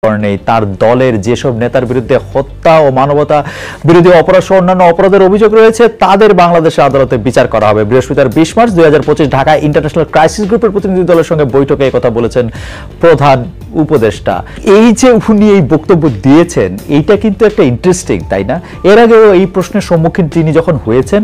নেই তার দলের যেসব নেতার বিরুদ্ধে হত্যা ও মানবতা বিরোধী অপরাধ সহ অন্যান্য অপরাধের অভিযোগ রয়েছে তাদের বাংলাদেশের আদালতে বিচার করা হবে। বৃহস্পতিবার 20 মার্চ 2025 ঢাকায় ইন্টারন্যাশনাল ক্রাইসিস গ্রুপের প্রতিনিধি দলের সঙ্গে বৈঠকে এই কথা বলেছেন প্রধান উপদেষ্টা। এই যে উনি এই বক্তব্য দিয়েছেন এইটা কিন্তু একটা ইন্টারেস্টিং, তাই না? এর আগেও এই প্রশ্নের সম্মুখীন তিনি যখন হয়েছেন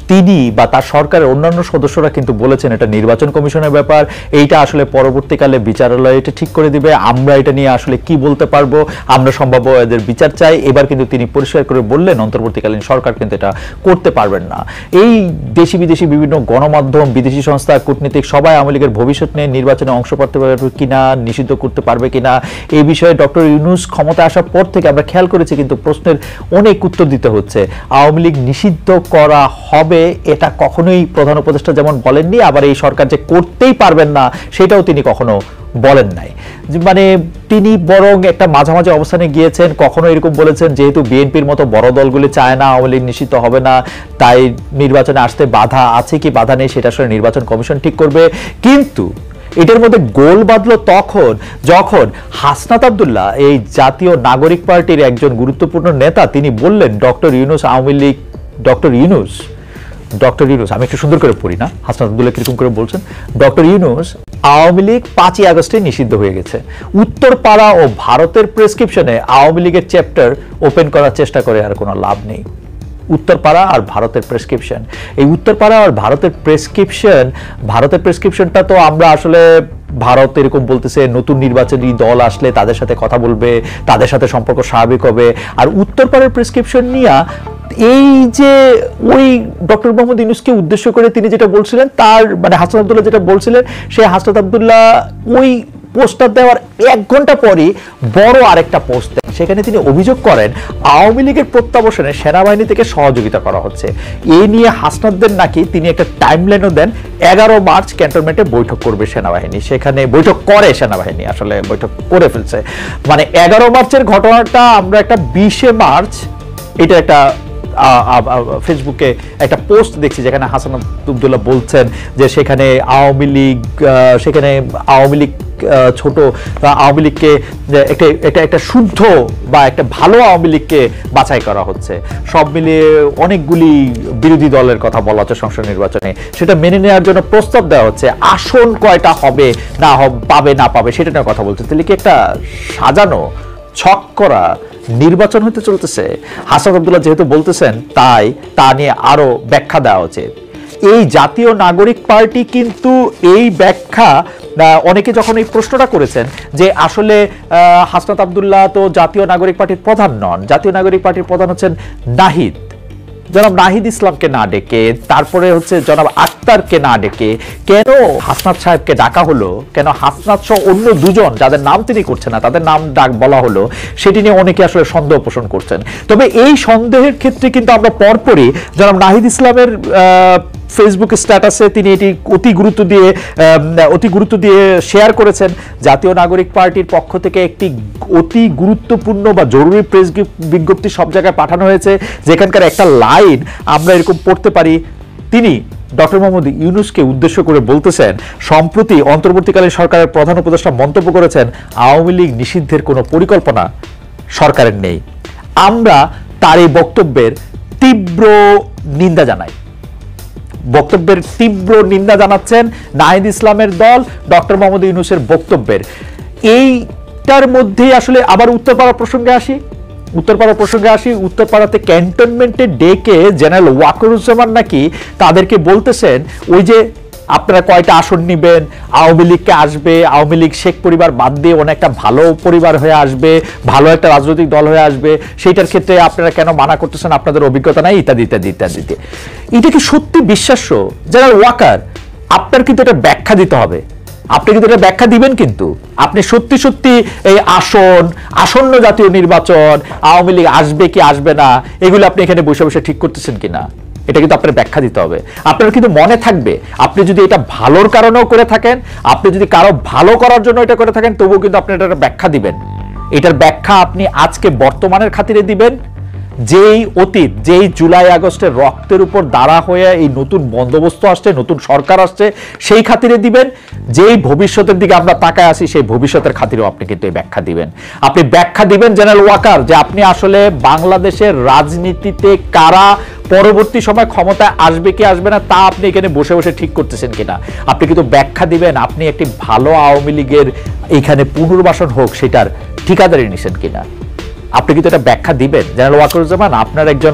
তিনি বা তার সরকারের অন্যান্য সদস্যরা কিন্তু বলেছেন এটা নির্বাচন কমিশনের ব্যাপার, এইটা আসলে পরবর্তীকালে বিচারালয় এটা ঠিক করে দিবে, আমরা এটা নিয়ে আসলে কি বলতে পারবো, আমরা সম্ভাব্য এদের বিচার চাই। এবার কিন্তু তিনি পরিষ্কার করে বললেন অন্তর্বর্তীকালীন সরকার কিন্তু এটা করতে পারবেন না। এই দেশি বিদেশি বিভিন্ন গণমাধ্যম, বিদেশি সংস্থা, কূটনীতিক সবাই আওয়ামী লীগের ভবিষ্যৎ নিয়ে নির্বাচনে অংশ করতে পারবে কিনা, নিষিদ্ধ করতে পারবে কিনা এই বিষয়ে ডক্টর ইউনূস ক্ষমতা আসার পর থেকে আমরা খেয়াল করেছি কিন্তু প্রশ্নের অনেক উত্তর দিতে হচ্ছে। আওয়ামী লীগ নিষিদ্ধ করা হবে এটা কখনোই প্রধান উপদেষ্টা যেমন বলেননি, আবার এই সরকার যে করতেই পারবেন না সেটাও তিনি কখনো বলেন নাই। মানে তিনি বরং একটা মাঝামাঝি অবস্থানে গিয়েছেন। কখনো এরকম বলেছেন যেহেতু বিএনপির মতো বড় দলগুলি চায় না আওয়ামী লীগ নিষিদ্ধ হবে না, তাই নির্বাচনে আসতে বাধা আছে কি বাধা নেই সেটা আসলে নির্বাচন কমিশন ঠিক করবে। কিন্তু এটার মধ্যে গোল বাঁধলো তখন যখন হাসনাত আব্দুল্লাহ এই জাতীয় নাগরিক পার্টির একজন গুরুত্বপূর্ণ নেতা তিনি বললেন ডক্টর ইউনূস আওয়ামী লীগ, ডক্টর ইউনূস আমি একটু সুন্দর করে পড়ি না, হাসনাত আব্দুল্লাহ কিরকম করে বলছেন, ডক্টর ইউনূস আওয়ামী লীগ 5ই আগস্টে নিষিদ্ধ হয়ে গেছে। উত্তরপাড়া ও ভারতের প্রেসক্রিপশনে আওয়ামী লীগের চ্যাপ্টার ওপেন করার চেষ্টা করে আর কোনো লাভ নেই। উত্তরপাড়া আর ভারতের প্রেসক্রিপশন, এই উত্তরপাড়া আর ভারতের প্রেসক্রিপশনটা তো আমরা আসলে ভারত এরকম বলতেছে নতুন নির্বাচনী দল আসলে তাদের সাথে কথা বলবে, তাদের সাথে সম্পর্ক স্বাভাবিক হবে। আর উত্তরপাড়ার প্রেসক্রিপশন নিয়ে এই যে ওই ডক্টর মোহাম্মদ ইউনূসকে উদ্দেশ্য করে তিনি যেটা বলছিলেন তার মানে হাসনাত আব্দুল্লাহ যেটা বলছিলেন সেই হাসনাত আব্দুল্লাহ ওই পোস্টার দেওয়ার 1 ঘন্টা পরই বড় আরেকটা পোস্ট দেন। সেখানে তিনি অভিযোগ করেন আওয়ামী লীগের প্রত্যাবর্তনে সেনাবাহিনী থেকে সহযোগিতা করা হচ্ছে। এই নিয়ে হাসনাতদের নাকি তিনি একটা টাইমলাইনও দেন, 11 মার্চ ক্যান্টনমেন্টে বৈঠক করবে সেনাবাহিনী, সেখানে বৈঠক করে সেনাবাহিনী, আসলে বৈঠক করে ফেলছে। মানে 11 মার্চের ঘটনাটা আমরা একটা 20 মার্চ এটা একটা ফেসবুকে একটা পোস্ট দেখছি যেখানে হাসনাত আব্দুল্লাহ বলছেন যে সেখানে আওয়ামী লীগ ছোট আওয়ামী লীগকে একটা শুদ্ধ বা একটা ভালো আওয়ামী লীগকে বাছাই করা হচ্ছে। সব মিলিয়ে অনেকগুলি বিরোধী দলের কথা বলা হচ্ছে সংসদ নির্বাচনে, সেটা মেনে নেওয়ার জন্য প্রস্তাব দেওয়া হচ্ছে। আসন কয়টা হবে না পাবে না পাবে সেটা নিয়ে কথা বলছে। তাহলে কি একটা সাজানো ছক করা নির্বাচন হতে চলতেছে? হাসনাত আব্দুল্লাহ যেহেতু বলতেছেন তাই তা নিয়ে আরো ব্যাখ্যা দেওয়া উচিত। এই জাতীয় নাগরিক পার্টি কিন্তু এই ব্যাখ্যা অনেকে যখন এই প্রশ্নটা করেছেন যে আসলে হাসনাত আব্দুল্লাহ তো জাতীয় নাগরিক পার্টির প্রধান নন, জাতীয় নাগরিক পার্টির প্রধান হচ্ছেন নাহিদ, জনাব নাহিদ ইসলামকে না ডেকে তারপরে হচ্ছে জনাব আক্তারকে না ডেকে কেন হাসনাত সাহেবকে ডাকা হলো, কেন হাসনাত সহ অন্য 2 জন যাদের নাম তিনি করছেন না তাদের নাম ডাক বলা হলো, সেটি নিয়ে অনেকে আসলে সন্দেহ পোষণ করছেন। তবে এই সন্দেহের ক্ষেত্রে কিন্তু আমরা পরপরই জনাব নাহিদ ইসলামের ফেসবুক স্ট্যাটাসে তিনি এটি অতি গুরুত্ব দিয়ে শেয়ার করেছেন। জাতীয় নাগরিক পার্টির পক্ষ থেকে একটি অতি গুরুত্বপূর্ণ বা জরুরি প্রেস বিজ্ঞপ্তি সব জায়গায় পাঠানো হয়েছে, যেখানকার একটা লাইন আমরা এরকম পড়তে পারি। তিনি ডক্টর মোহাম্মদ ইউনূসকে উদ্দেশ্য করে বলতেছেন সম্প্রতি অন্তর্বর্তীকালীন সরকারের প্রধান উপদেষ্টা মন্তব্য করেছেন আওয়ামী লীগ নিষিদ্ধের কোনো পরিকল্পনা সরকারের নেই। আমরা তার এই বক্তব্যের তীব্র নিন্দা জানাচ্ছেন নাহিদ ইসলামের দল ডক্টর মোহাম্মদ ইউনূসের বক্তব্যের। এইটার মধ্যেই আসলে আবার উত্তরপাড়া প্রসঙ্গে আসি। উত্তরপাড়াতে ক্যান্টনমেন্টে ডেকে জেনারেল ওয়াকারুজ্জামান নাকি তাদেরকে বলতেছেন ওই যে আপনারা কয়টা আসন নিবেন, আওয়ামী লীগকে আসবে, আওয়ামী লীগ শেখ পরিবার বাদ দিয়ে অনেকটা ভালো পরিবার হয়ে আসবে, ভালো একটা রাজনৈতিক দল হয়ে আসবে, সেইটার ক্ষেত্রে আপনারা কেন মানা করতেছেন, আপনাদের অভিজ্ঞতা নাই, ইত্যাদি ইত্যাদি ইত্যাদি। এটা কি সত্যি বিশ্বাস্য? জেনারেল ওয়াকার আপনার কিন্তু এটা ব্যাখ্যা দিতে হবে, আপনি কিন্তু এটা ব্যাখ্যা দিবেন। কিন্তু আপনি সত্যি সত্যি এই আসন্ন জাতীয় নির্বাচন আওয়ামী লীগ আসবে কি আসবে না এগুলো আপনি এখানে বসে বসে ঠিক করতেছেন কিনা এটা কিন্তু আপনার ব্যাখ্যা দিতে হবে। আপনার কিন্তু মনে থাকবে আপনি যদি এটা ভালোর কারণেও করে থাকেন, আপনি যদি কারো ভালো করার জন্য এটা করে থাকেন, তবুও কিন্তু আপনি এটার ব্যাখ্যা দিবেন। এটার ব্যাখ্যা আপনি আজকে বর্তমানের খাতিরে দিবেন যেই অতীত, যেই জুলাই আগস্টের রক্তের উপর দাঁড়া হয়ে এই নতুন বন্দোবস্ত আসছে, নতুন সরকার আসছে, সেই খাতিরে দিবেন। যেই ভবিষ্যতের দিকে আমরা তাকায় আসি, সেই ভবিষ্যতের খাতিরেও আপনি কিন্তু এই ব্যাখ্যা দিবেন। আপনি ব্যাখ্যা দিবেন জেনারেল ওয়াকার, যে আপনি আসলে বাংলাদেশের রাজনীতিতে কারা পরবর্তী সময় ক্ষমতায় আসবে কি আসবে না তা আপনি এখানে বসে বসে ঠিক করতেছেন কিনা। আপনি কিন্তু ব্যাখ্যা দিবেন আপনি একটি ভালো আওয়ামী লীগের এখানে পুনর্বাসন হোক সেটার ঠিকাদারি নিছেন কিনা। আপনি কিন্তু এটা ব্যাখ্যা দিবেন। জেনারেল ওয়াকারুজ্জামান আপনার একজন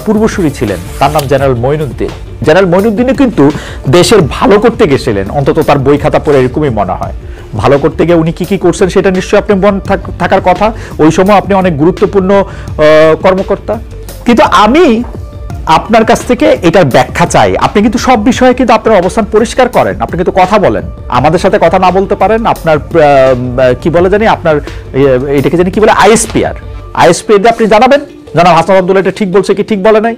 পূর্বসূরি ছিলেন, তার নাম জেনারেল মঈনুদ্দিন। জেনারেল মঈনুদ্দিনও কিন্তু দেশের ভালো করতে গেছিলেন, অন্তত তার বই খাতা পড়ে এরকমই মনে হয়। ভালো করতে গিয়ে উনি কি কি করছেন সেটা নিশ্চয়ই আপনি মনে থাকার কথা। ওই সময় আপনি অনেক গুরুত্বপূর্ণ কর্মকর্তা। কিন্তু আমি আপনার কাছ থেকে এটার ব্যাখ্যা চাই। আপনি কিন্তু সব বিষয়ে কিন্তু আপনার অবস্থান পরিষ্কার করেন, আপনি কিন্তু কথা বলেন। আমাদের সাথে কথা না বলতে পারেন, আপনার কি বলে জানি, আপনার এটাকে জানি কি বলে, আইএসপিআর দিয়ে আপনি জানাবেন জনাব হাসনাত আব্দুল্লাহ এটা ঠিক বলছে কি ঠিক বলে নাই।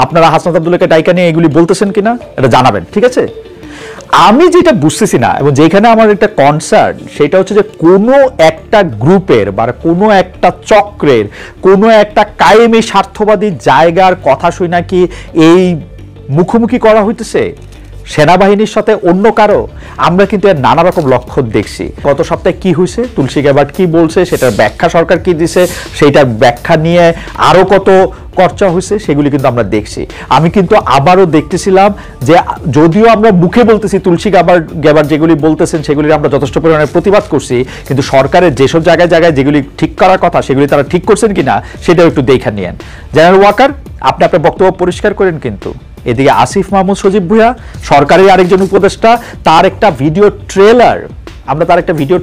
আপনারা হাসনাত আব্দুল্লাহকে ডাইকা নিয়ে এগুলি বলতেছেন কিনা এটা জানাবেন, ঠিক আছে? আমি যেটা বুঝতেছি না এবং যেখানে আমার একটা কনসার্ন সেটা হচ্ছে যে কোনো একটা গ্রুপের বা কোনো একটা চক্রের কোনো একটা কায়েমি স্বার্থবাদী জায়গার কথা শুই নাকি এই মুখোমুখি করা হইতেছে সেনাবাহিনীর সাথে অন্য কারো। আমরা কিন্তু এর নানা রকম লক্ষণ দেখছি। গত সপ্তাহে কি হয়েছে, তুলসী গ্যাবার্ট কি বলছে, সেটার ব্যাখ্যা সরকার কি দিছে, সেইটার ব্যাখ্যা নিয়ে আরো কত চর্চা হয়েছে, সেগুলি কিন্তু আমরা দেখছি। আমি কিন্তু আবারও দেখতেছিলাম যে যদিও আমরা মুখে বলতেছি তুলসী গ্যাবার্ট যেগুলি বলতেছেন সেগুলির আমরা যথেষ্ট পরিমাণে প্রতিবাদ করছি, কিন্তু সরকারের যেসব জায়গায় জায়গায় যেগুলি ঠিক করার কথা সেগুলি তারা ঠিক করছেন কিনা সেটাও একটু দেখে নিয়েন। জেনারেল ওয়াকার আপনি আপনার বক্তব্য পরিষ্কার করেন, কিন্তু এদিকে আসিফ মাহমুদ সজীব ভুঁইয়া সরকারের আরেকজন উপদেষ্টা, তার একটা ভিডিও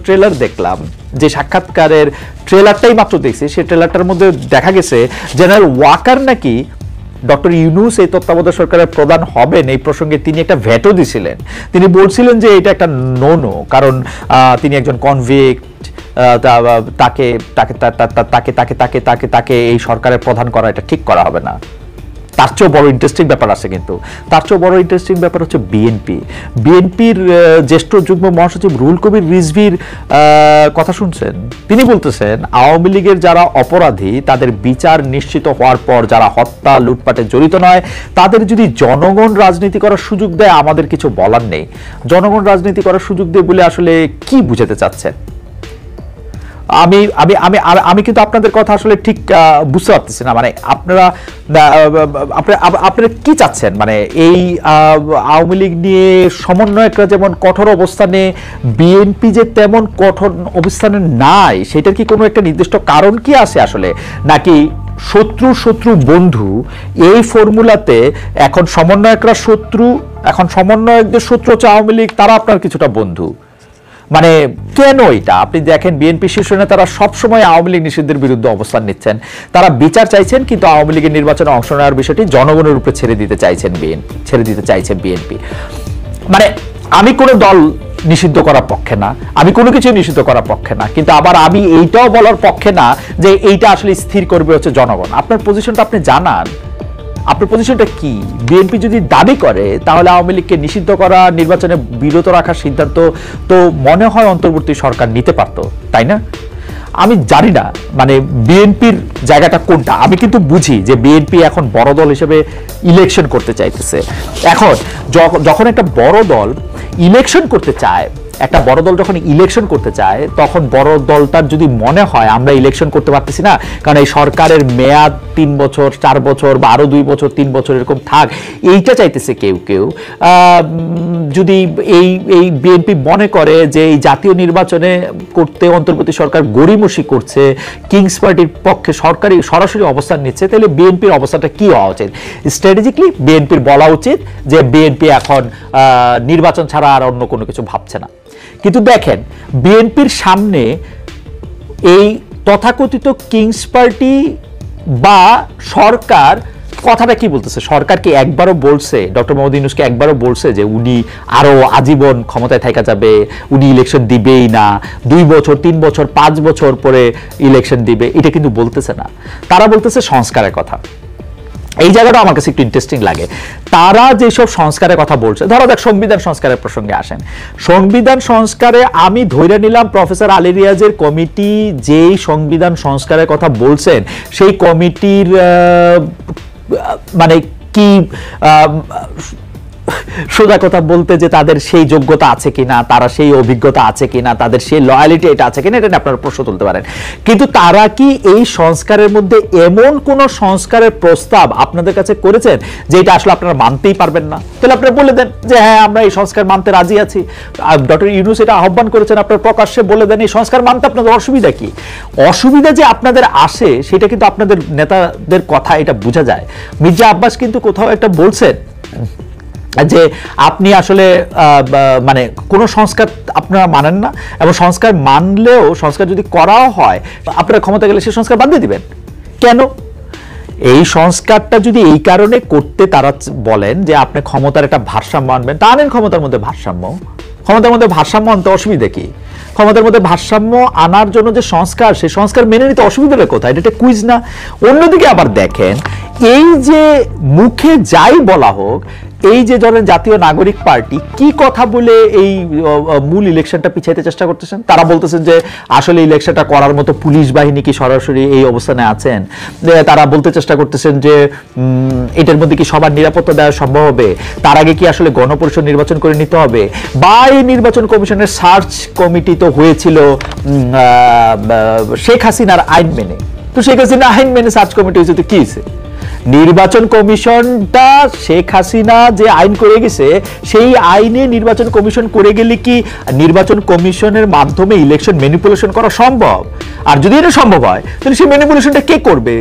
ট্রেলার দেখলাম, যে সাক্ষাৎকারের ট্রেলারটাই মাত্র দেখছি, সেই ট্রেলারটার মধ্যে দেখা গেছে জেনারেল ওয়াকার নাকি ডক্টর ইউনূস এই তত্ত্বাবধায়ক সরকারের প্রধান হবেন এই প্রসঙ্গে তিনি একটা ভেটো দিছিলেন। তিনি বলছিলেন যে এটা একটা নো, কারণ তিনি একজন কনভিক্ট, তাকে এই সরকারের প্রধান করা এটা ঠিক করা হবে না। তার চেয়েও বড় ইন্টারেস্টিং ব্যাপার আছে, কিন্তু তার চেয়েও বড় ইন্টারেস্টিং ব্যাপার হচ্ছে বিএনপির জ্যেষ্ঠ যুগ্ম মহাসচিব রুহুল কবির রিজভীর কথা শুনছেন। তিনি বলতেছেন আওয়ামী লীগের যারা অপরাধী তাদের বিচার নিশ্চিত হওয়ার পর যারা হত্যা লুটপাটে জড়িত নয় তাদের যদি জনগণ রাজনীতি করার সুযোগ দেয় আমাদের কিছু বলার নেই। জনগণ রাজনীতি করার সুযোগ দেয় বলে আসলে কি বুঝাতে চাচ্ছেন? আমি আমি আমি আমি কিন্তু আপনাদের কথা আসলে ঠিক বুঝতে পারতেছি না। মানে আপনারা কি চাচ্ছেন? মানে এই আওয়ামী লীগ নিয়ে সমন্বয়করা যেমন কঠোর অবস্থানে, বিএনপি যে তেমন কঠোর অবস্থানে নাই, সেটার কি কোনো একটা নির্দিষ্ট কারণ কি আছে আসলে, নাকি শত্রু বন্ধু এই ফর্মুলাতে এখন সমন্বয়করা শত্রু, এখন সমন্বয়কদের শত্রু হচ্ছে আওয়ামী লীগ, তারা আপনার কিছুটা বন্ধু? মানে কেন এটা? আপনি দেখেন বিএনপি শীর্ষ নেতারা সবসময় আওয়ামী লীগ নিষিদ্ধের বিরুদ্ধে অবস্থান নিচ্ছেন, তারা বিচার চাইছেন, কিন্তু আওয়ামী লীগের নির্বাচনে অংশ নেওয়ার বিষয়টি জনগণের উপরে ছেড়ে দিতে চাইছেন বিএনপি। মানে আমি কোনো দল নিষিদ্ধ করার পক্ষে না, আমি কোনো কিছু নিষিদ্ধ করার পক্ষে না, কিন্তু আবার আমি এইটাও বলার পক্ষে না যে এইটা আসলে স্থির করবে হচ্ছে জনগণ। আপনার পজিশনটা আপনি জানান, আপনার পজিশনটা কি? বিএনপি যদি দাবি করে তাহলে আওয়ামী লীগকে নিষিদ্ধ করা, নির্বাচনে বিরত রাখার সিদ্ধান্ত তো মনে হয় অন্তর্বর্তী সরকার নিতে পারত, তাই না? আমি জানি না মানে বিএনপির জায়গাটা কোনটা। আমি কিন্তু বুঝি যে বিএনপি এখন বড় দল হিসেবে ইলেকশন করতে চাইতেছে। এখন যখন একটা বড় দল ইলেকশন করতে চায়, একটা বড় দল যখন ইলেকশন করতে চায়, তখন বড় দলটার যদি মনে হয় আমরা ইলেকশন করতে পারতেছি না, কারণ এই সরকারের মেয়াদ 3 বছর 4 বছর বা আরো 2 বছর 3 বছর এরকম থাক, এইটা চাইতেছে কেউ যদি এই বিএনপি মনে করে যে এই জাতীয় নির্বাচনে করতে অন্তর্বর্তী সরকার গড়িমসি করছে, কিংস পার্টির পক্ষে সরাসরি অবস্থান নিচ্ছে, তাহলে বিএনপির অবস্থাটা কি হওয়া উচিত? স্ট্র্যাটেজিক্যালি বিএনপির বলা উচিত যে বিএনপি এখন নির্বাচন ছাড়া আর অন্য কোনো কিছু ভাবছে না। কিন্তু দেখেন বিএনপির সামনে এই তথাকথিত কিংস পার্টি বা সরকার কথাটা কি বলতেছে? সরকার কি একবারও বলছে, ডক্টর মোহাম্মদ ইউনূস কি একবারও বলছে যে উনি আরো আজীবন ক্ষমতায় থাকা যাবে, উনি ইলেকশন দিবেই না, 2 বছর 3 বছর 5 বছর পরে ইলেকশন দিবে? এটা কিন্তু বলতেছে না। তারা বলতেছে সংস্কারের কথা। এই জায়গাটা আমার কাছে একটু ইন্টারেস্টিং লাগে। তারা যেসব সংস্কারের কথা বলছে, ধরো দেখ সংবিধান সংস্কারের প্রসঙ্গে আসেন, সংবিধান সংস্কারে আমি ধরে নিলাম প্রফেসর আলী রিয়াজের কমিটি যেই সংবিধান সংস্কারের কথা বলছেন সেই কমিটির মানে কি সোজা কথা বলতে যে তাদের সেই যোগ্যতা আছে কিনা, তারা সেই অভিজ্ঞতা আছে কিনা, তাদের সেই লয়ালিটি এটা আছে কিনা, এটা আপনারা প্রশ্ন তুলতে পারেন। কিন্তু তারা কি এই সংস্কারের মধ্যে এমন কোন সংস্কারের প্রস্তাব আপনাদের কাছে করেছেন যে এটা আসলে আপনারা মানতেই পারবেন না? তাহলে আপনারা বলে দেন যে হ্যাঁ আমরা এই সংস্কার মানতে রাজি আছি। ডক্টর ইউনূস এটা আহ্বান করেছেন, আপনারা প্রকাশ্যে বলে দেন এই সংস্কার মানতে আপনাদের অসুবিধা কি। অসুবিধা যে আপনাদের আসে সেটা কিন্তু আপনাদের নেতাদের কথা এটা বোঝা যায়। মির্জা আব্বাস কিন্তু কোথাও একটা বলছেন যে আপনি আসলে মানে কোনো সংস্কার আপনারা মানেন না, এবং সংস্কার মানলেও সংস্কার যদি করাও হয় আপনারা ক্ষমতা গেলে সেই সংস্কার বাদ দিয়ে দিবেন কেন? এই সংস্কারটা যদি এই কারণে করতে তারা বলেন যে আপনি ক্ষমতার একটা ভারসাম্য আনবেন, তা আনেন ক্ষমতার মধ্যে ভারসাম্য। ক্ষমতার মধ্যে ভারসাম্য আনতে অসুবিধা কি? ক্ষমতার মধ্যে ভারসাম্য আনার জন্য যে সংস্কার, সেই সংস্কার মেনে নিতে অসুবিধাটা কোথায়? এটা একটা কুইজ না? অন্যদিকে আবার দেখেন, এই যে মুখে যাই বলা হোক, এই যে ধরেন জাতীয় নাগরিক পার্টি কি কথা বলে এই মূল ইলেকশনটা পিছাইতে চেষ্টা করতেছেন? তারা বলতেছেন যে আসলে ইলেকশনটা করার মতো পুলিশ বাহিনী কি সরাসরি এই অবস্থানে আছেন? তারা বলতে চেষ্টা করতেছেন যে এটার মধ্যে কি সবার নিরাপত্তা দেওয়া সম্ভব হবে? তার আগে কি আসলে গণপরিষদ নির্বাচন করে নিতে হবে? বা এই নির্বাচন কমিশনের সার্চ কমিটি তো হয়েছিল শেখ হাসিনার আইন মেনে, তো শেখ হাসিনা আইন মেনে সার্চ কমিটি হয়েছে, তো কি হয়েছে? নির্বাচন কমিশনটা শেখ হাসিনা যে আইন করে গেছে সেই আইনে নির্বাচন কমিশন করে গেলে কি নির্বাচন কমিশনের মাধ্যমে ইলেকশন ম্যানিপুলেশন করা সম্ভব? আর যদি এটা সম্ভব হয় তাহলে সেই ম্যানিপুলেশনটা কে করবে?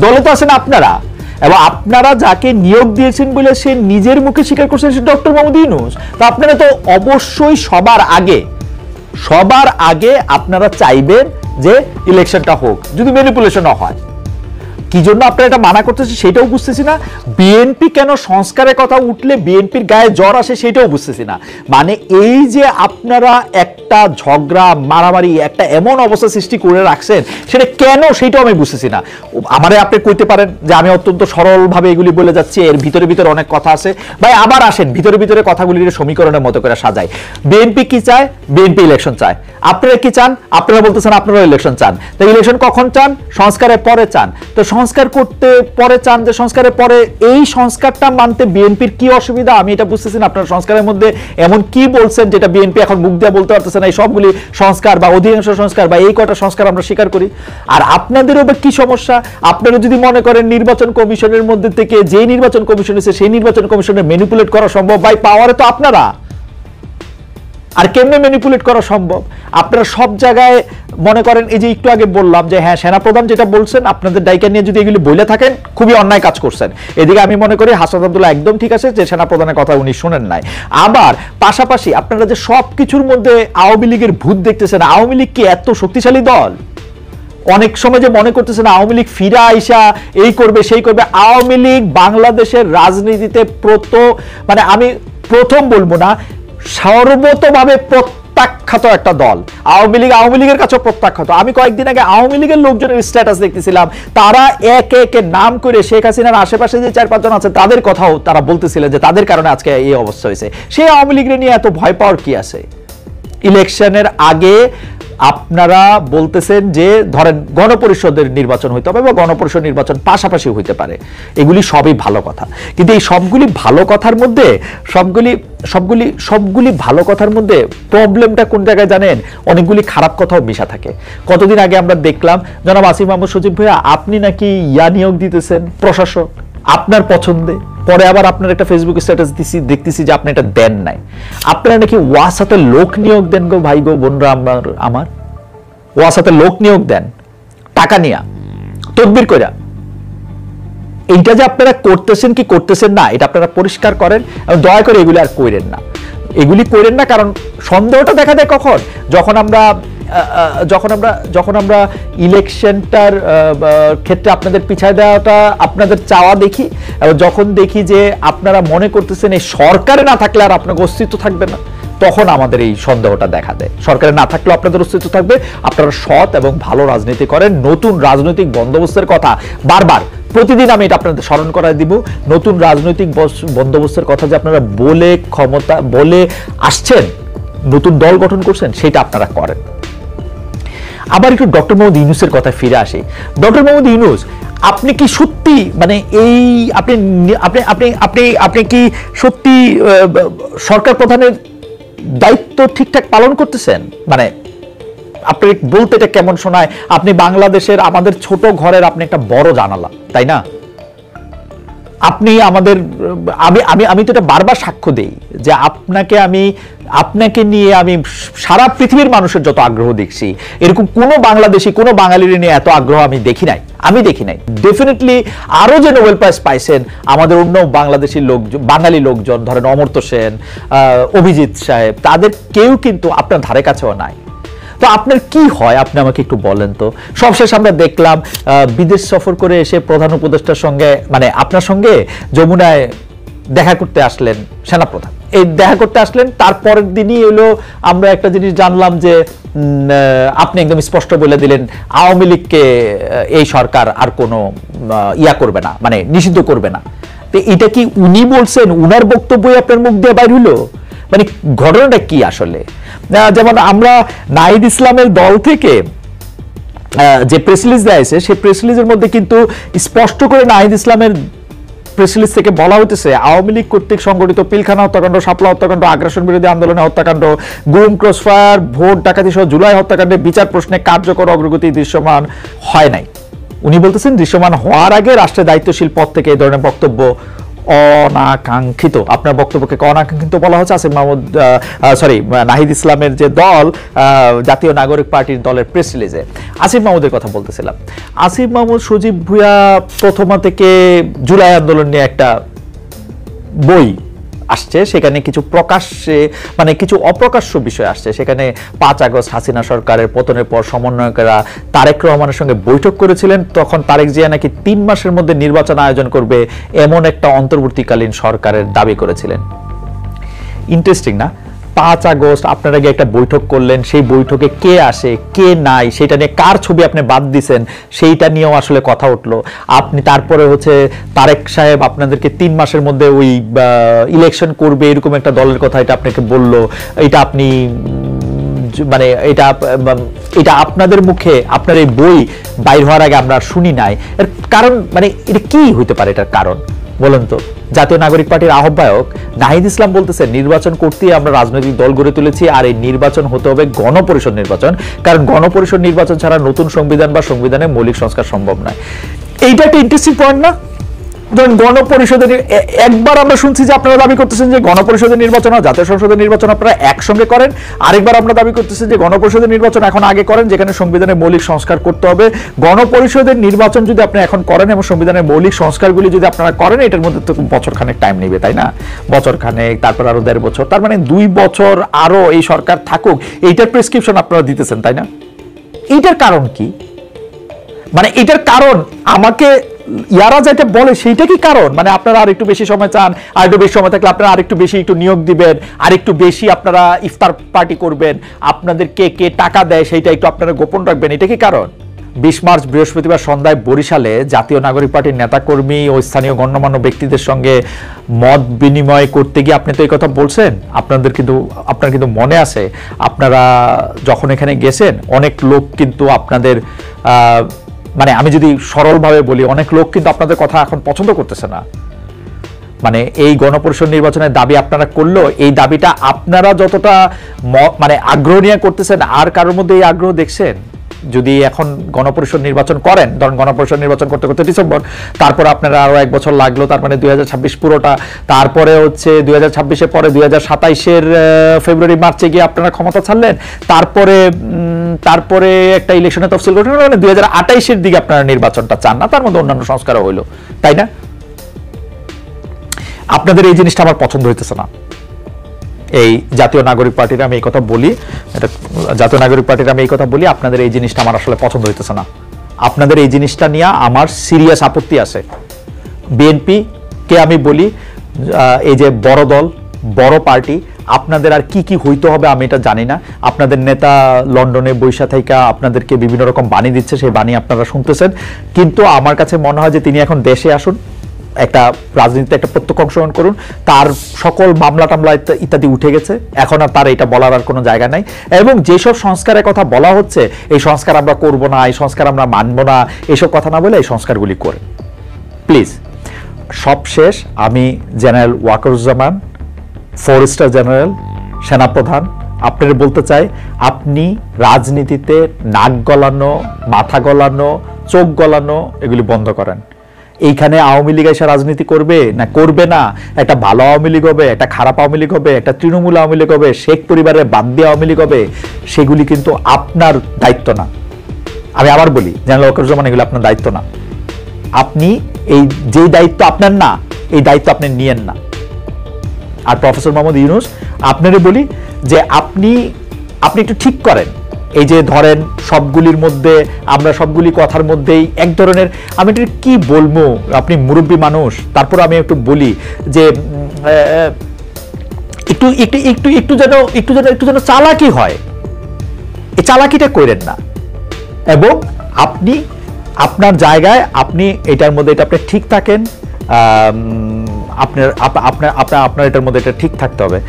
দলে তো আছেন আপনারা, এবং আপনারা যাকে নিয়োগ দিয়েছেন বলে সে নিজের মুখে স্বীকার করছেন সে ডক্টর মোহাম্মদ ইউনূস। তো আপনারা তো অবশ্যই সবার আগে আপনারা চাইবেন যে ইলেকশনটা হোক, যদি ম্যানিপুলেশনও হয়। কি জন্য আপনারা এটা মানা করতেছি সেটাও বুঝতেছি না। বিএনপি কেন সংস্কারের কথা উঠলে বিএনপির গায়ে জ্বর আসে সেটাও বুঝতেছি না। মানে এই যে আপনারা একটা ঝগড়া মারামারি একটা এমন অবস্থা সৃষ্টি করে রাখছেন সেটা কেন সেটাও আমি বুঝতেছি না। আমারে আপনি কইতে পারেন যে আমি অত্যন্ত সরলভাবে এগুলি বলে যাচ্ছি, এর ভিতরে ভিতরে অনেক কথা আছে। ভাই আবার আসেন ভিতরে ভিতরে কথাগুলির সমীকরণের মতো করে সাজাই। বিএনপি কি চায়? বিএনপি ইলেকশন চায়। আপনারা কি চান? আপনারা বলতেছেন আপনারা ইলেকশন চান। তো ইলেকশন কখন চান? সংস্কারের পরে চান। তো সংস্কার করতে পরে চান, যে সংস্কারের পরে এই সংস্কারটা মানতে বিএনপির কি অসুবিধা? আমি এটা বুঝতেছি না। আপনারা সংস্কারের মধ্যে এমন কি বলছেন যেটা বিএনপি এখন মুখ দিয়ে বলতে পারতেছে না এই সবগুলি সংস্কার বা অধিকাংশ সংস্কার বা এই কটা সংস্কার আমরা স্বীকার করি? আর আপনাদেরও বা কি সমস্যা? আপনারা যদি মনে করেন নির্বাচন কমিশনের মধ্যে থেকে যে নির্বাচন কমিশন আছে সেই নির্বাচন কমিশনে ম্যানিপুলেট করা সম্ভব, ভাই পাওয়ারে তো আপনারা। আর কেমনে ম্যানিপুলেট করা সম্ভব? আপনারা সব জায়গায় মনে করেন, এই যে একটু আগে বললাম যে হ্যাঁ সেনাপ্রধান যেটা বলছেন আপনাদের দায়িকা নিয়ে যদি এগুলি বলে থাকেন খুবই অন্যায় কাজ করছেন। এদিকে আমি মনে করি হাসনাত আব্দুল্লাহ একদম ঠিক আছে যে সেনাপ্রধানের কথা উনি শুনেন নাই। আবার পাশাপাশি আপনারা যে সব কিছুর মধ্যে আওয়ামী লীগের ভূত দেখতেছেন, আওয়ামী লীগ কি এত শক্তিশালী দল? অনেক সময় যে মনে করতেছেন আওয়ামী লীগ ফিরা আইসা এই করবে সেই করবে। আওয়ামী লীগ বাংলাদেশের রাজনীতিতে মানে আমি প্রথম বলবো না, সর্বতভাবে প্রত্যাখ্যাত একটা দল আওয়ামী লীগের কাছে প্রত্যাখ্যাত। আমি কয়েকদিন আগে আওয়ামী লীগের লোকজনের স্ট্যাটাস দেখতেছিলাম, তারা একে একে নাম করে শেখ হাসিনার আশেপাশে যে 4-5 জন আছে তাদের কথাও তারা বলতেছিলেন যে তাদের কারণে আজকে এই অবস্থা হয়েছে। সেই আওয়ামী লীগের নিয়ে এত ভয় পাওয়ার কি আছে? ইলেকশনের আগে আপনারা বলতেছেন যে ধরেন গণপরিষদের নির্বাচন হইতে হবে বা গণপরিষদ নির্বাচন পাশাপাশি হইতে পারে, এগুলি সবই ভালো কথা। কিন্তু এই সবগুলি ভালো কথার মধ্যে সবগুলি ভালো কথার মধ্যে প্রবলেমটা কোন জায়গায় জানেন? অনেকগুলি খারাপ কথাও মিশা থাকে। কতদিন আগে আমরা দেখলাম জনাব আসিফ মাহমুদ সজীব ভাইয়া আপনি নাকি নিয়োগ দিতেছেন প্রশাসক আপনার পছন্দে, পরে আবার আপনার একটা ফেসবুক স্ট্যাটাস দেখতেছি যে আপনি এটা দেন নাই। আপনারা নাকি ওয়াসাতে লোক নিয়োগ দেন গো ভাই গো বোনরা, আমার ওয়াসাতে লোক নিয়োগ দেন টাকা নিয়া তদবির কইরা। এইটা যে আপনারা করতেছেন কি করতেছেন না এটা আপনারা পরিষ্কার করেন, এবং দয়া করে এগুলি আর কইরেন না, এগুলি কইরেন না। কারণ সন্দেহটা দেখা দেয় কখন? যখন আমরা ইলেকশনটার ক্ষেত্রে আপনাদের পিছায় দেওয়াটা আপনাদের চাওয়া দেখি, এবং যখন দেখি যে আপনারা মনে করতেছেন এই সরকারে না থাকলে আর আপনার অস্তিত্ব থাকবে না, তখন আমাদের এই সন্দেহটা দেখা দেয়। সরকারে না থাকলেও আপনাদের অস্তিত্ব থাকবে, আপনারা সৎ এবং ভালো রাজনীতি করেন, নতুন রাজনৈতিক বন্দোবস্তের কথা বারবার প্রতিদিন আমি এটা আপনাদের স্মরণ করায় দিব, নতুন রাজনৈতিক বন্দোবস্তের কথা যে আপনারা বলে ক্ষমতা বলে আসছেন, নতুন দল গঠন করছেন, সেটা আপনারা করেন। আবার একটু ডক্টর মোহাম্মদ ইউনূসের কথায় ফিরে আসি। ডক্টর মোহাম্মদ ইউনূস, আপনি কি সত্যি মানে এই আপনি আপনি আপনি আপনি আপনি কি সত্যি সরকার প্রধানের দায়িত্ব ঠিকঠাক পালন করতেছেন? মানে আপনি বলতে এটা কেমন শোনায়, আপনি বাংলাদেশের আমাদের ছোট ঘরের আপনি একটা বড় জানালা, তাই না? আপনি আমাদের আমি তো এটা বারবার সাক্ষ্য দেই যে আপনাকে নিয়ে আমি সারা পৃথিবীর মানুষের যত আগ্রহ দেখছি, এরকম কোনো বাংলাদেশি কোনো বাঙালির নিয়ে এত আগ্রহ আমি দেখি নাই। ডেফিনেটলি আরো যে নোবেল প্রাইজ পাইছেন আমাদের অন্য বাংলাদেশি বাঙালি লোকজন, ধরেন অমর্ত্য সেন, অভিজিৎ সাহেব, তাদের কেউ কিন্তু আপনার ধারে কাছেও নাই। তো আপনার কি হয় আপনি আমাকে একটু বলেন তো। সবশেষ আমরা দেখলাম বিদেশ সফর করে এসে প্রধান উপদেষ্টার সঙ্গে মানে আপনার সঙ্গে যমুনায় দেখা করতে আসলেন সেনাপ্রধান। এই দেখা করতে আসলেন, তারপরের দিনই হলো আমরা একটা জিনিস জানলাম যে আপনি একদম স্পষ্ট বলে দিলেন আওয়ামী লীগকে এই সরকার আর কোনো ইয়া করবে না, মানে নিষিদ্ধ করবে না। তো এটা কি উনি বলছেন, উনার বক্তব্যই আপনার মুখ দিয়ে বাইর হইলো? মানে ঘটনাটা কি আসলে? যেমন আমরা নাহিদ ইসলামের দল থেকে যে প্রেস রিলিজ দেয়া হয়েছে, সেই প্রেস রিলিজের মধ্যে কিন্তু স্পষ্ট করে নাহিদ ইসলামের প্রেস রিলিজ থেকে বলা হতেছে আওয়ামী লীগ কর্তৃক সংগঠিত পিলখানা হত্যাকাণ্ড, শাপলা হত্যাকাণ্ড, আগ্রাসন বিরোধী আন্দোলনে হত্যাকাণ্ড, গুম, ক্রসফায়ার, ভোট ডাকাতি সহ জুলাই হত্যাকাণ্ডে বিচার প্রশ্নে কার্যকর অগ্রগতি দৃশ্যমান হয় নাই। উনি বলতেছেন দৃশ্যমান হওয়ার আগে রাষ্ট্রের দায়িত্বশীল পদ থেকে এই ধরনের বক্তব্য অনাকাঙ্ক্ষিত। আপনার বক্তব্যকে অনাকাঙ্ক্ষিত বলা হচ্ছে নাহিদ ইসলামের যে দল জাতীয় নাগরিক পার্টির দলের প্রেস রিলিজে। আসিফ মাহমুদের কথা বলতেছিলাম। আসিফ মাহমুদ, সজীব ভুঁইয়া প্রথমা থেকে জুলাই আন্দোলন নিয়ে একটা বই আসছে, সেখানে কিছু প্রকাশ্যে মানে কিছু অপ্রকাশ্য বিষয় আসছে। সেখানে 5 আগস্ট হাসিনা সরকারের পতনের পর সমন্বয়কেরা তারেক রহমানের সঙ্গে বৈঠক করেছিলেন, তখন তারেক জিয়া নাকি 3 মাসের মধ্যে নির্বাচন আয়োজন করবে এমন একটা অন্তর্বর্তীকালীন সরকারের দাবি করেছিলেন। ইন্টারেস্টিং না? 5 আগস্ট আপনারা গিয়ে একটা বৈঠক করলেন, সেই বৈঠকে কে আসে কে নাই সেটা নিয়ে কার ছবি আপনি বাদ দিছেন সেইটা নিয়েও আসলে কথা উঠলো। আপনি তারপরে হচ্ছে তারেক সাহেব আপনাদেরকে 3 মাসের মধ্যে ওই ইলেকশন করবে এরকম একটা দলের কথা এটা আপনাকে বললো। এটা আপনি মানে এটা আপনাদের মুখে আপনার এই বই বাইর হওয়ার আগে আমরা শুনি নাই। এর কারণ মানে এটা কি হইতে পারে? এটার কারণ বলেন তো। জাতীয় নাগরিক পার্টির আহ্বায়ক নাহিদ ইসলাম বলতেছে নির্বাচন করতেই আমরা রাজনৈতিক দল গড়ে তুলেছি, আর এই নির্বাচন হতে হবে গণপরিষদ নির্বাচন, কারণ গণপরিষদ নির্বাচন ছাড়া নতুন সংবিধান বা সংবিধানে মৌলিক সংস্কার সম্ভব নয়। এইটা একটা ইন্টারেস্টিং পয়েন্ট না? ধরুন গণপরিষদের একবার আমরা শুনছি যে আপনারা দাবি করতেছেন যে গণপরিষদের নির্বাচন আর জাতীয় সংসদের নির্বাচন আপনারা একসঙ্গে করেন, আরেকবার আমরা দাবি করতেছেন যে গণপরিষদের নির্বাচন এখন আগে করেন যেখানে সংবিধানের মৌলিক সংস্কার করতে হবে। গণপরিষদের নির্বাচন যদি আপনি এখন করেন এবং সংবিধানের মৌলিক সংস্কারগুলি যদি আপনারা করেন, এটার মধ্যে তো বছরখানেক টাইম নেবে, তাই না? বছরখানেক, তারপর আরো 1.5 বছর, তার মানে 2 বছর আরো এই সরকার থাকুক, এইটার প্রেসক্রিপশন আপনারা দিতেছেন, তাই না? এইটার কারণ কি? মানে এটার কারণ আমাকে ইয়ারা যেটা বলে সেইটা কি কারণ? মানে আপনারা আর একটু বেশি সময় চান, আর একটু বেশি সময় থাকলে আপনারা আরেকটু বেশি একটু নিয়োগ দিবেন, আর একটু বেশি আপনারা ইফতার পার্টি করবেন, আপনাদের কে টাকা দেয় সেইটা একটু আপনারা গোপন রাখবেন, এটা কি কারণ? 20 মার্চ বৃহস্পতিবার সন্ধ্যায় বরিশালে জাতীয় নাগরিক পার্টির নেতাকর্মী ও স্থানীয় গণ্যমান্য ব্যক্তিদের সঙ্গে মত বিনিময় করতে গিয়ে আপনি তো এই কথা বলছেন। আপনার কিন্তু মনে আছে আপনারা যখন এখানে গেছেন অনেক লোক কিন্তু আপনাদের মানে আমি যদি সরলভাবে বলি, অনেক লোক কিন্তু আপনাদের কথা এখন পছন্দ করতেছে না। মানে এই গণপরিষদ নির্বাচনের দাবি আপনারা করলেও এই দাবিটা আপনারা যতটা মানে আগ্রহ নিয়ে করতেছেন, আর কারোর মধ্যে এই আগ্রহ দেখছেন? যদি এখন গণপরিষদ নির্বাচন করেন, ধরুন গণপরিষদ নির্বাচন করতে করতে ডিসেম্বর, তারপর আপনারা আরো 1 বছর লাগলো, তার মানে 2026 পুরোটা, তারপরে হচ্ছে 2026-এর পরে 2027-এর ফেব্রুয়ারি মার্চে গিয়ে আপনারা ক্ষমতা ছাড়লেন, তারপরে একটা ইলেকশনের তফসিল গঠন হলো, 2028-এর দিকে আপনারা নির্বাচনটা চান না, তার মধ্যে অন্যান্য সংস্কারও হইলো, তাই না? আপনাদের এই জিনিসটা আমার পছন্দ হইতেছে না। এই জাতীয় নাগরিক পার্টির আমি এই কথা বলি, আপনাদের এই জিনিসটা আমার আসলে পছন্দ হইতেছে না। আপনাদের এই জিনিসটা নিয়ে আমার সিরিয়াস আপত্তি আছে। বিএনপি কে আমি বলি এই যে বড় দল, বড় পার্টি, আপনাদের আর কি কি হইতে হবে আমি এটা জানি না। আপনাদের নেতা লন্ডনে বৈশা থেকে আপনাদেরকে বিভিন্ন রকম বাণী দিচ্ছে, সেই বাণী আপনারা শুনতেছেন, কিন্তু আমার কাছে মনে হয় যে তিনি এখন দেশে আসুন, একটা রাজনীতিতে একটা প্রত্যক্ষ অংশগ্রহণ করুন। তার সকল মামলা টামলা ইত্যাদি উঠে গেছে, এখন আর তার এটা বলার আর কোনো জায়গা নাই। এবং যেসব সংস্কারের কথা বলা হচ্ছে, এই সংস্কার আমরা করব না, এই সংস্কার আমরা মানব না, এইসব কথা না বলে এই সংস্কারগুলি করে প্লিজ। সবশেষ আমি জেনারেল ওয়াকারুজ্জামান, 4 স্টার জেনারেল, সেনাপ্রধান, আপনাদের বলতে চাই, আপনি রাজনীতিতে নাক গলানো, মাথা গলানো, চোখ গলানো এগুলি বন্ধ করেন। এইখানে আওয়ামী লীগ এসে রাজনীতি করবে না করবে না, একটা ভালো আওয়ামী লীগ হবে, একটা খারাপ আওয়ামী লীগ হবে, একটা তৃণমূল আওয়ামী লীগ হবে, শেখ পরিবারের বাদ দিয়ে আওয়ামী লীগ হবে, সেগুলি কিন্তু আপনার দায়িত্ব না। আমি আবার বলি, জেনারেল ওয়াকারুজ্জামান, এগুলো আপনার দায়িত্ব না। আপনি এই যে দায়িত্ব আপনার না, এই দায়িত্ব আপনি নিয়েন না। আর প্রফেসর মোহাম্মদ ইউনূস, আপনারে বলি যে আপনি একটু ঠিক করেন। এই যে ধরেন সবগুলির মধ্যে, আমরা সবগুলি কথার মধ্যেই এক ধরনের, আমি এটা কি বলবো, আপনি মুরব্বী মানুষ, তারপর আমি একটু বলি যে একটু একটু একটু একটু যেন একটু যেন চালাকি হয়, এই চালাকিটা করেন না। এবং আপনি আপনার জায়গায়, আপনি এটার মধ্যে এটা আপনি ঠিক থাকেন, আপনার এটার মধ্যে এটা ঠিক থাকতে হবে।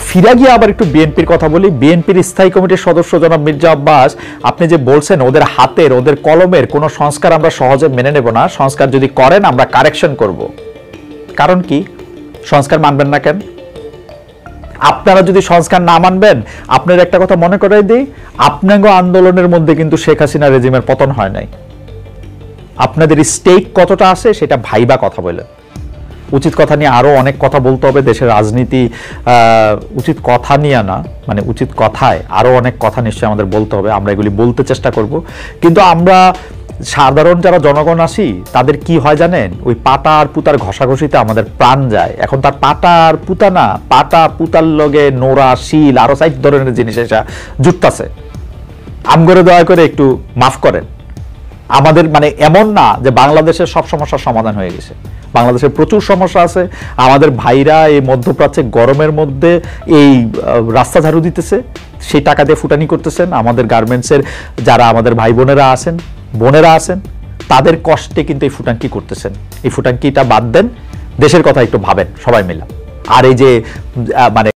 ফিরা গিয়ে আবার একটু বিএনপির কথা বলি। বিএনপির স্থায়ী কমিটির সদস্য জনাব মির্জা আব্বাস, আপনি যে বলছেন ওদের হাতের, ওদের কলমের কোনো সংস্কার আমরা সহজে মেনে নেব না, সংস্কার যদি করেন আমরা কারেকশন করব। কারণ কি? সংস্কার মানবেন না কেন? আপনারা যদি সংস্কার না মানবেন, আপনার একটা কথা মনে করাই দিই, আপনাগো আন্দোলনের মধ্যে কিন্তু শেখ হাসিনা রেজিমের পতন হয় নাই। আপনাদের স্টেক কতটা আছে সেটা ভাইবা কথা বলেন। উচিত কথা নিয়ে আরো অনেক কথা বলতে হবে, দেশের রাজনীতি উচিত কথা নিয়ে না, মানে উচিত কথায় আরো অনেক কথা নিশ্চয়ই আমাদের বলতে হবে, আমরা এগুলি বলতে চেষ্টা করব। কিন্তু আমরা সাধারণ যারা জনগণ আসি, তাদের কি হয় জানেন, ওই পাটা আর পুতার ঘষাঘষিতে আমাদের প্রাণ যায়। এখন তার পাটা আর পুতা না, পাটা পুতার লগে নোরা, শিল, আরো 4 ধরনের জিনিস এসে জুটতাছে। আমগরে দয়া করে একটু মাফ করেন। আমাদের মানে এমন না যে বাংলাদেশের সব সমস্যার সমাধান হয়ে গেছে, বাংলাদেশের প্রচুর সমস্যা আছে। আমাদের ভাইরা এই মধ্যপ্রাচ্যে গরমের মধ্যে এই রাস্তা ঝাড়ু দিতেছে, সেই টাকা দিয়ে ফুটানি করতেছেন। আমাদের গার্মেন্টসের যারা আমাদের ভাই বোনেরা আছেন, তাদের কষ্টে কিন্তু এই ফুটাঙ্কি করতেছেন। এই ফুটাঙ্কিটা বাদ দেন, দেশের কথা একটু ভাবেন সবাই মিলে। আর এই যে মানে